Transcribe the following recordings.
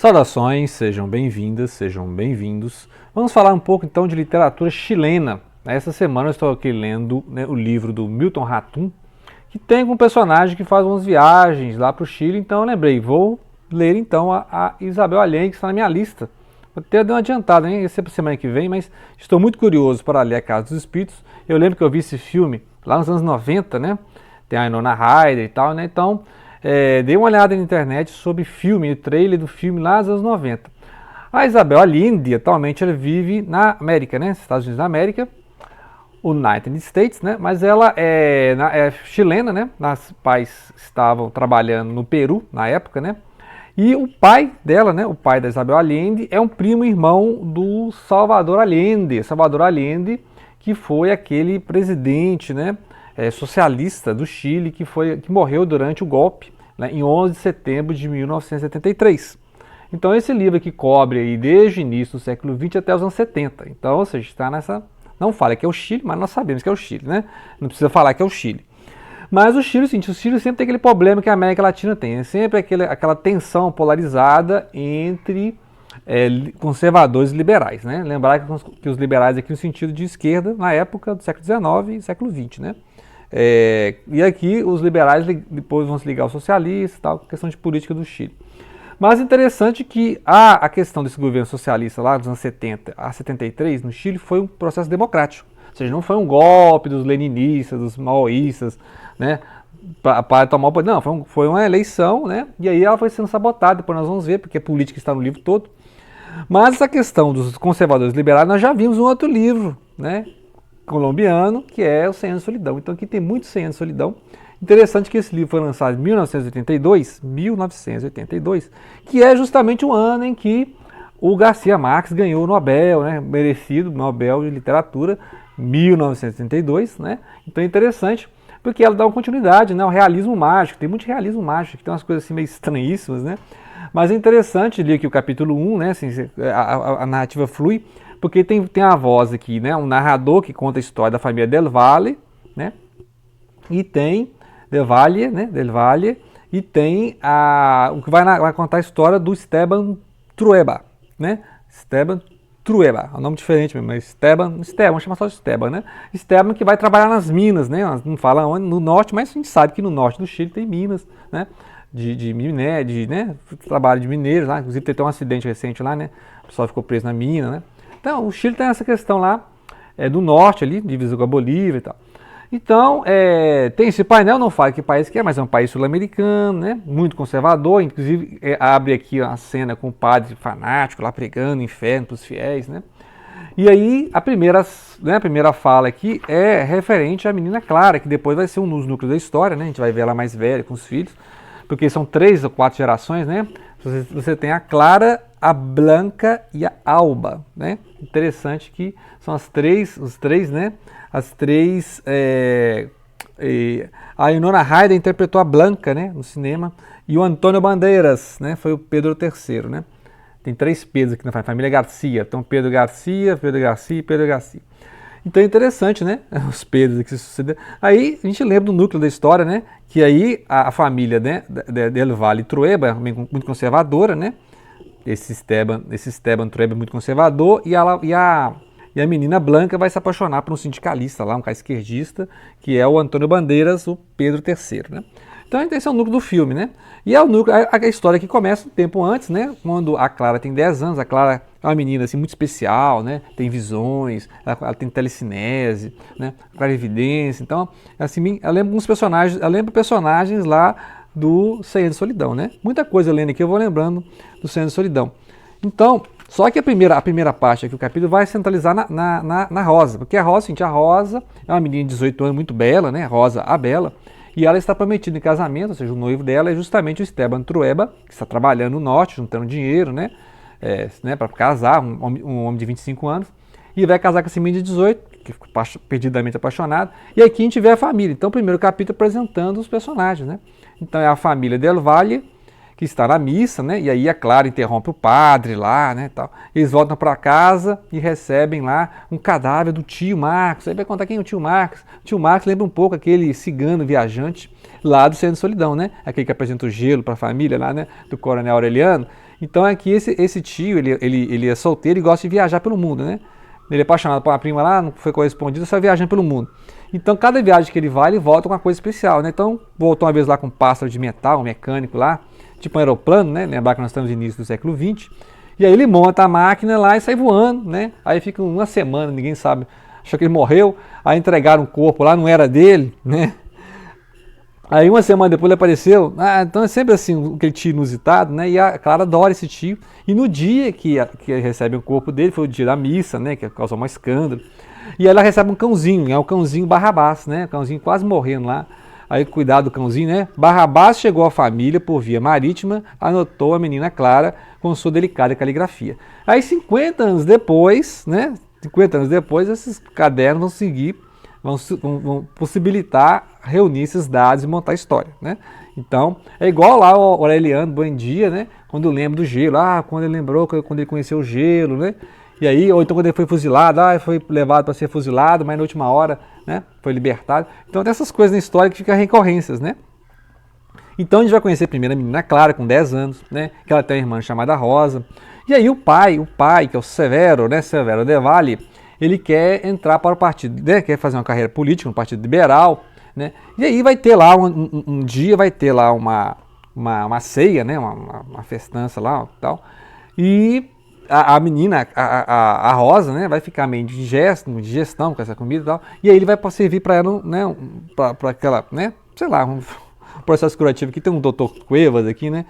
Saudações, sejam bem-vindas, sejam bem-vindos. Vamos falar um pouco então de literatura chilena. Essa semana eu estou aqui lendo o livro do Milton Ratum, que tem um personagem que faz umas viagens lá para o Chile, então eu lembrei, vou ler então a Isabel Allende, que está na minha lista. Vou até dar uma adiantada, hein? Esse é para semana que vem, mas estou muito curioso para ler A Casa dos Espíritos. Eu lembro que eu vi esse filme lá nos anos 90, né? Tem a Winona Ryder e tal, né? Então, dei uma olhada na internet sobre filme, o trailer do filme lá nos anos 90. A Isabel Allende, atualmente, ela vive na América, né? Estados Unidos da América, United States, né? Mas ela é chilena, né? Os pais estavam trabalhando no Peru na época, né? E o pai dela, né? O pai da Isabel Allende é um primo irmão do Salvador Allende. Salvador Allende, que foi aquele presidente, né? Socialista do Chile que morreu durante o golpe, né, em 11 de setembro de 1973. Então esse livro aqui cobre aí desde o início do século XX até os anos 70. Então, ou seja, está nessa... Não fala que é o Chile, mas nós sabemos que é o Chile, né? Não precisa falar que é o Chile. Mas o Chile, sim, o Chile sempre tem aquele problema que a América Latina tem. É sempre aquela tensão polarizada entre conservadores e liberais, né? Lembrar que os liberais aqui no sentido de esquerda na época do século XIX e século XX, né? E aqui os liberais depois vão se ligar aos socialistas, tal, questão de política do Chile. Mas interessante que a questão desse governo socialista lá dos anos 70 a 73 no Chile foi um processo democrático. Ou seja, não foi um golpe dos leninistas, dos maoístas, né, para tomar o poder. Não, foi uma eleição, né, e aí ela foi sendo sabotada, depois nós vamos ver, porque a política está no livro todo. Mas essa questão dos conservadores liberais, nós já vimos um outro livro, né, colombiano, que é o 100 anos de solidão. Então aqui tem muito 100 anos de solidão. Interessante que esse livro foi lançado em 1982, que é justamente o ano em que o Garcia Marques ganhou o Nobel, né, merecido Nobel de Literatura, 1982, né? Então é interessante, porque ela dá uma continuidade, né, ao realismo mágico. Tem muito realismo mágico, que tem umas coisas assim meio estranhíssimas, né? Mas é interessante ler aqui o capítulo 1, né, assim, a narrativa flui, porque tem a voz aqui, né, um narrador que conta a história da família Del Valle, né, e tem Del Valle, né, Del Valle, e tem o que vai contar a história do Esteban Trueba, né, Esteban Trueba, é um nome diferente mesmo, mas Esteban, vamos chamar só de Esteban, né, Esteban que vai trabalhar nas minas, né, não fala onde, no norte, mas a gente sabe que no norte do Chile tem minas, né, né, trabalho de mineiros lá, inclusive teve um acidente recente lá, né, o pessoal ficou preso na mina, né. Então, o Chile tem essa questão lá, do norte ali, divisa com a Bolívia e tal. Então, tem esse painel, não fala que país que é, mas é um país sul-americano, né, muito conservador, inclusive abre aqui a cena com o padre fanático lá pregando inferno para os fiéis, né. E aí, a primeira fala aqui é referente à menina Clara, que depois vai ser um dos núcleos da história, né, a gente vai ver ela mais velha com os filhos, porque são 3 ou 4 gerações, né, você tem a Clara, a Blanca e a Alba, né? Interessante que são os três, né? A Winona Ryder interpretou a Blanca, né? No cinema, e o Antônio Bandeiras, né? Foi o Pedro III, né? Tem 3 Pedros aqui na família Garcia, então Pedro Garcia e Pedro Garcia. Então é interessante, né? Os Pedros que se sucederam. Aí a gente lembra do núcleo da história, né? Que aí a família, né? Del Valle Trueba, muito conservadora, né? Esse Esteban Trueba é muito conservador e a menina Blanca vai se apaixonar por um sindicalista lá, um cara esquerdista, que é o Antônio Bandeiras, o Pedro III, né? Então esse é o núcleo do filme, né? E a história que começa um tempo antes, né? Quando a Clara tem 10 anos, a Clara é uma menina assim, muito especial, né? Tem visões, ela tem telecinese, né? Clarividência, então, assim, eu lembro personagens lá do 100 anos de solidão, né? Muita coisa lendo aqui eu vou lembrando do 100 anos de solidão. Então, só que a primeira parte aqui, o capítulo vai centralizar na Rosa, porque a Rosa é uma menina de 18 anos muito bela, né? Rosa a Bela, e ela está prometida em casamento, ou seja, o noivo dela é justamente o Esteban Trueba, que está trabalhando no norte, juntando dinheiro, né? Para casar, um homem de 25 anos, e vai casar com esse menino de 18, que ficou perdidamente apaixonado, e aqui a gente vê a família. Então, o primeiro capítulo apresentando os personagens, né? Então é a família Del Valle, que está na missa, né? E aí a Clara interrompe o padre lá, né? Tal. Eles voltam para casa e recebem lá um cadáver do tio Marcos. Aí vai contar quem é o tio Marcos. O tio Marcos lembra um pouco aquele cigano viajante lá do 100 anos de solidão, né? Aquele que apresenta o gelo para a família lá, né? Do coronel Aureliano. Então aqui esse tio, ele é solteiro e gosta de viajar pelo mundo, né? Ele é apaixonado por uma prima lá, não foi correspondido, só viajando pelo mundo. Então cada viagem que ele vai, ele volta com uma coisa especial, né? Então voltou uma vez lá com um pássaro de metal, um mecânico lá, tipo um aeroplano, né? Lembrar que nós estamos no início do século XX. E aí ele monta a máquina lá e sai voando, né? Aí fica uma semana, ninguém sabe, achou que ele morreu, aí entregaram o corpo lá, não era dele, né? Aí uma semana depois ele apareceu, então é sempre assim, aquele tio inusitado, né? E a Clara adora esse tio. E no dia que recebe o corpo dele, foi o dia da missa, né? Que causou um escândalo. E aí ela recebe um cãozinho, é o cãozinho Barrabás, né? O cãozinho quase morrendo lá. Aí cuidado do cãozinho, né? Barrabás chegou à família por via marítima, anotou a menina Clara com sua delicada caligrafia. Aí 50 anos depois, né? 50 anos depois, esses cadernos vão seguir, vão possibilitar reunir esses dados e montar a história, né? Então, é igual lá o Aureliano Buendia, né? Quando lembra do gelo, quando ele lembrou, quando ele conheceu o gelo, né? E aí, ou então quando ele foi fuzilado, foi levado para ser fuzilado, mas na última hora, né? Foi libertado. Então, tem essas coisas na história que ficam recorrências, né? Então, a gente vai conhecer primeiro a menina Clara, com 10 anos, né? Que ela tem uma irmã chamada Rosa. E aí o pai, que é o Severo, né? Severo de Valle, ele quer entrar para o partido, né? Quer fazer uma carreira política no Partido Liberal, né? E aí vai ter lá, um dia vai ter lá uma ceia, né? Uma festança lá e tal. E a menina, a Rosa, né? Vai ficar meio digestão com essa comida e tal. E aí ele vai servir para ela, né? Para aquela, né? Sei lá, um processo curativo. Aqui tem um doutor Cuevas aqui, né?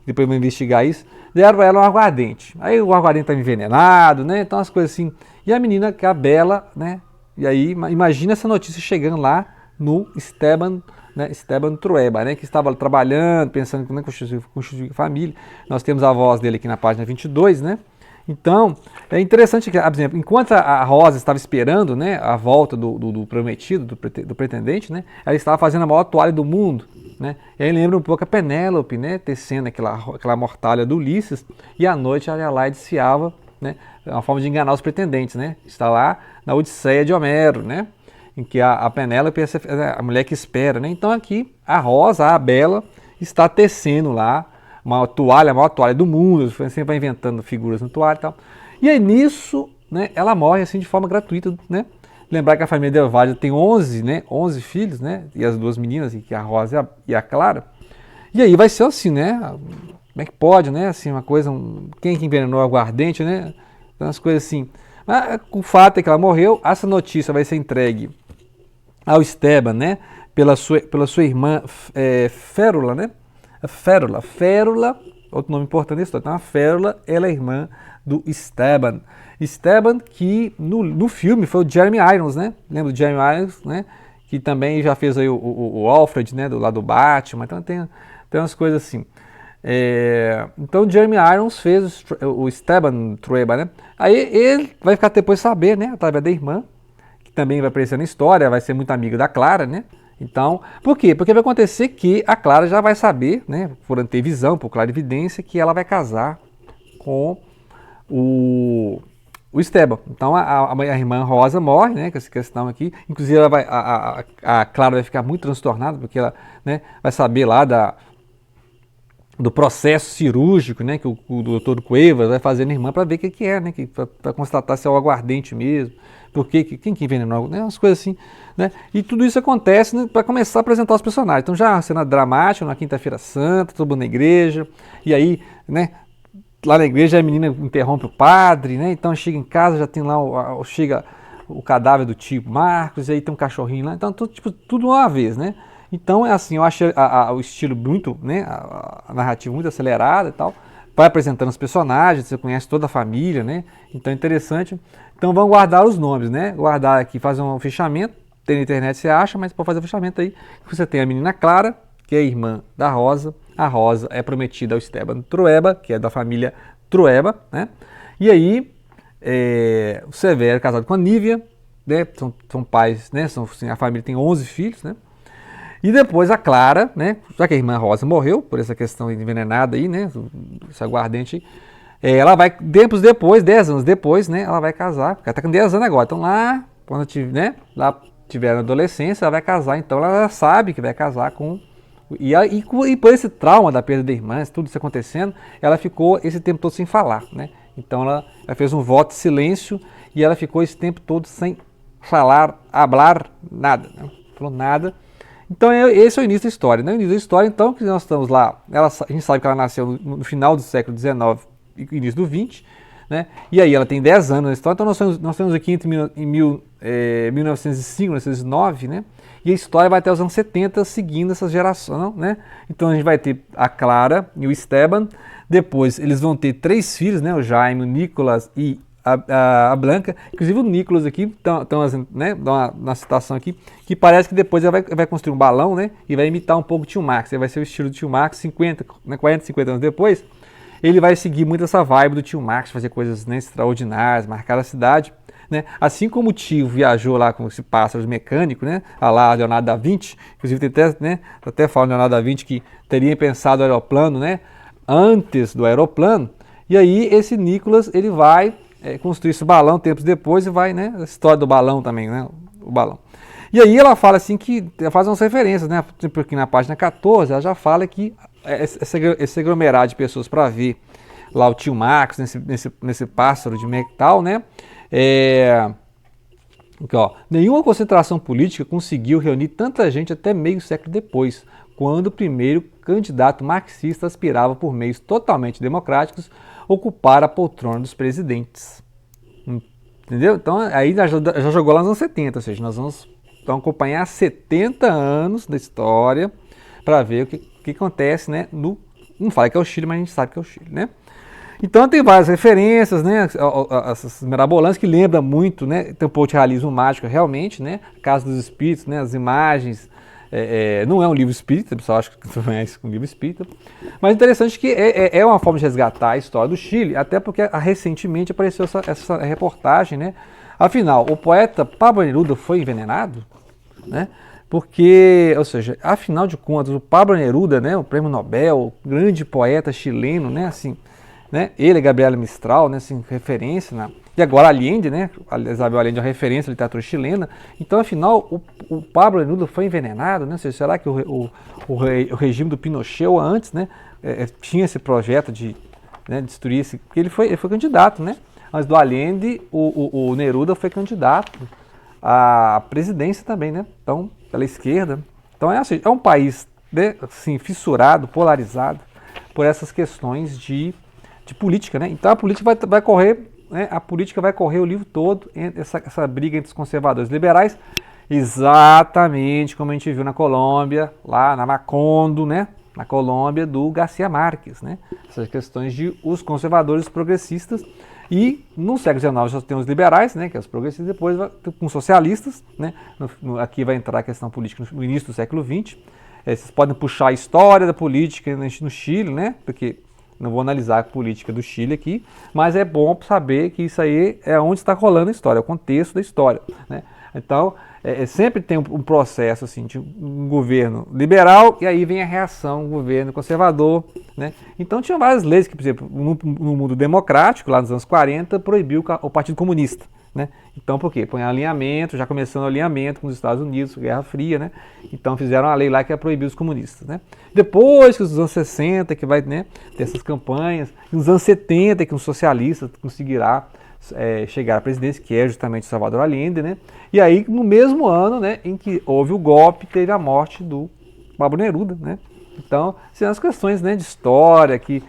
Depois vai investigar isso. Deram para ela um aguardente. Aí o aguardente está envenenado, né? Então as coisas assim. E a menina, que é a Bela, né? E aí imagina essa notícia chegando lá no Esteban, né? Esteban Trueba, né? Que estava trabalhando, pensando em constituir família. Nós temos a voz dele aqui na página 22, né? Então, é interessante que, por exemplo, enquanto a Rosa estava esperando, né, a volta do prometido, do pretendente, né, ela estava fazendo a maior toalha do mundo, né, e aí lembra um pouco a Penélope, né, tecendo aquela mortalha do Ulisses, e à noite a Adelaide desfiava, né, uma forma de enganar os pretendentes, né, está lá na Odisseia de Homero, né, em que a Penélope é a mulher que espera, né, então aqui a Rosa, a Bela, está tecendo lá a maior toalha do mundo, sempre vai inventando figuras no toalha e tal. E aí nisso, né, ela morre assim de forma gratuita, né? Lembrar que a família Del Valle tem 11 filhos, né? E as duas meninas, que é a Rosa e a Clara. E aí vai ser assim, né? Como é que pode, né? Assim, uma coisa, quem que envenenou o aguardente, né? Então, as coisas assim. Mas, o fato é que ela morreu, essa notícia vai ser entregue ao Esteban, né? Pela sua irmã Férula, né? Férula, outro nome importante da história. Então a Férula, ela é irmã do Esteban. Esteban, que no filme foi o Jeremy Irons, né? Lembra do Jeremy Irons, né? Que também já fez aí o Alfred, né? Do lado do Batman. Então tem umas coisas assim. Então o Jeremy Irons fez o Esteban Trueba, né? Aí ele vai ficar depois saber, né? Através da irmã, que também vai aparecer na história, vai ser muito amiga da Clara, né? Então, por quê? Porque vai acontecer que a Clara já vai saber, né, por antevisão, por clarividência, que ela vai casar com o Esteban. Então a irmã Rosa morre, né, com essa questão aqui. Inclusive a Clara vai ficar muito transtornada, porque ela, né, vai saber lá do processo cirúrgico, né, que o doutor Cuevas vai fazer na irmã para ver o que é, né, para constatar se é o aguardente mesmo. Porque quem que envenenou, né? Umas coisas assim, né? E tudo isso acontece, né, para começar a apresentar os personagens. Então já uma cena dramática, na Quinta-feira Santa, todo mundo na igreja, e aí, né, lá na igreja a menina interrompe o padre, né? Então chega em casa, já tem lá chega o cadáver do tio Marcos, e aí tem um cachorrinho lá, então tudo uma vez, né? Então é assim, eu acho o estilo muito, né, a narrativa muito acelerada e tal. Vai apresentando os personagens, você conhece toda a família, né? Então é interessante. Então vamos guardar os nomes, né? Guardar aqui, fazer um fechamento. Tem na internet, você acha, mas para fazer o fechamento aí, você tem a menina Clara, que é irmã da Rosa. A Rosa é prometida ao Esteban Trueba, que é da família Trueba, né? E aí, o Severo é casado com a Nívia, né? São pais, né? Assim, a família tem 11 filhos, né? E depois a Clara, né, já que a irmã Rosa morreu por essa questão envenenada aí, né, esse aguardente, ela vai, tempos depois, 10 anos depois, né, ela vai casar, porque ela está com 10 anos agora, então lá, quando lá tiver na adolescência, ela vai casar, então ela sabe que vai casar com E por esse trauma da perda da irmã, tudo isso acontecendo, ela ficou esse tempo todo sem falar, né? Então ela fez um voto de silêncio e ela ficou esse tempo todo sem falar, hablar, nada, né? Falou nada. Então esse é o início da história, né? O início da história, então, que nós estamos lá, a gente sabe que ela nasceu no final do século XIX e início do XX, né? E aí ela tem 10 anos na história, então nós temos aqui entre 1905 e 1909, né? E a história vai até os anos 70 seguindo essa geração, né? Então a gente vai ter a Clara e o Esteban, depois eles vão ter 3 filhos, né? O Jaime, o Nicolas e a Blanca. Inclusive o Nicolas aqui, né? Dá uma citação aqui, que parece que depois ele vai construir um balão, né? E vai imitar um pouco o Tio Max, ele vai ser o estilo do Tio Max 40, 50 anos depois. Ele vai seguir muito essa vibe do Tio Max, fazer coisas, né, extraordinárias, marcar a cidade. Né? Assim como o tio viajou lá com esse pássaro mecânico, né? Lá Leonardo da Vinci, inclusive tem até fala Leonardo da Vinci que teria pensado o aeroplano, né? Antes do aeroplano. E aí esse Nicolas ele vai construir esse balão tempos depois e vai, né? A história do balão também, né? O balão. E aí ela fala assim que faz umas referências, né? Porque na página 14 ela já fala que esse aglomerado de pessoas para ver lá o tio Max nesse pássaro de metal, né? Aqui, ó, nenhuma concentração política conseguiu reunir tanta gente até meio século depois, quando o primeiro candidato marxista aspirava por meios totalmente democráticos ocupar a poltrona dos presidentes. Entendeu? Então aí já jogou lá nos anos 70, ou seja, nós vamos então acompanhar 70 anos da história para ver o que acontece, né? Não fala que é o Chile, mas a gente sabe que é o Chile, né? Então tem várias referências, né? Essas mirabolantes que lembram muito, né? Tem um pouco de realismo mágico realmente, né? Casa dos Espíritos, né? As imagens. Não é um livro espírita, o pessoal acha que não é um livro espírita. Mas interessante que é uma forma de resgatar a história do Chile, até porque recentemente apareceu essa reportagem, né? Afinal, o poeta Pablo Neruda foi envenenado, né? Porque, ou seja, afinal de contas, o Pablo Neruda, né? O prêmio Nobel, o grande poeta chileno, né? Assim, né? Ele e Gabriela Mistral, né? Assim, referência e agora Allende, né? Isabel Allende é uma referência à literatura chilena. Então, afinal, o Pablo Neruda foi envenenado, né? Ou seja, será que o regime do Pinochet antes, né? Tinha esse projeto de, né, destruir esse... Porque ele foi candidato, né? Antes do Allende, o Neruda foi candidato à presidência também, né? Então, pela esquerda. Então, assim, é um país, né, assim, fissurado, polarizado por essas questões de política, né? Então, a política vai correr... A política vai correr o livro todo, essa briga entre os conservadores e liberais, exatamente como a gente viu na Colômbia, lá na Macondo, né? Na Colômbia, do Garcia Marques, né? Essas questões de os conservadores progressistas. E no século XIX já tem os liberais, né? Que é os progressistas, depois com os socialistas, né? Aqui vai entrar a questão política no início do século XX. Vocês podem puxar a história da política no Chile, né? Porque... não vou analisar a política do Chile aqui, mas é bom saber que isso aí é onde está rolando a história, é o contexto da história, né? Então, sempre tem um processo assim, de um governo liberal e aí vem a reação, um governo conservador, né? Então, tinha várias leis que, por exemplo, no mundo democrático, lá nos anos 40, proibiu o Partido Comunista, né? Então, por quê? Põe alinhamento, já começando o alinhamento com os Estados Unidos, Guerra Fria, né? Então, fizeram uma lei lá que ia proibir os comunistas, né? Depois que os anos 60, que vai, né, ter essas campanhas, nos anos 70, que um socialista conseguirá chegar à presidência, que é justamente Salvador Allende, né? E aí, no mesmo ano, né, em que houve o golpe, teve a morte do Pablo Neruda, né? Então, são as questões, né, de história que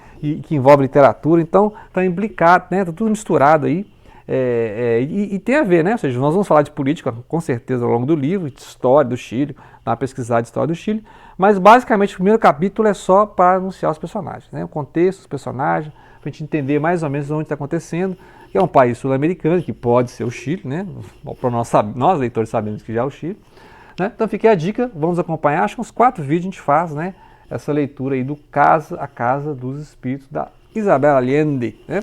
envolve literatura, então está implicado, né? Está tudo misturado aí. E tem a ver, né? Ou seja, nós vamos falar de política com certeza ao longo do livro, de história do Chile, dar uma pesquisada de história do Chile, mas basicamente o primeiro capítulo é só para anunciar os personagens, né? O contexto, os personagens, para a gente entender mais ou menos onde está acontecendo, que é um país sul-americano, que pode ser o Chile, né? Para nós leitores sabemos que já é o Chile, né? Então fica a dica, vamos acompanhar, acho que uns 4 vídeos a gente faz, né? Essa leitura aí do A Casa dos Espíritos, da Isabel Allende, né?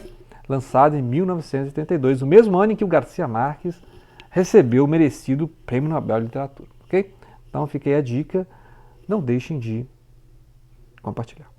Lançado em 1982, o mesmo ano em que o Garcia Marques recebeu o merecido Prêmio Nobel de Literatura, ok? Então fica aí a dica, não deixem de compartilhar.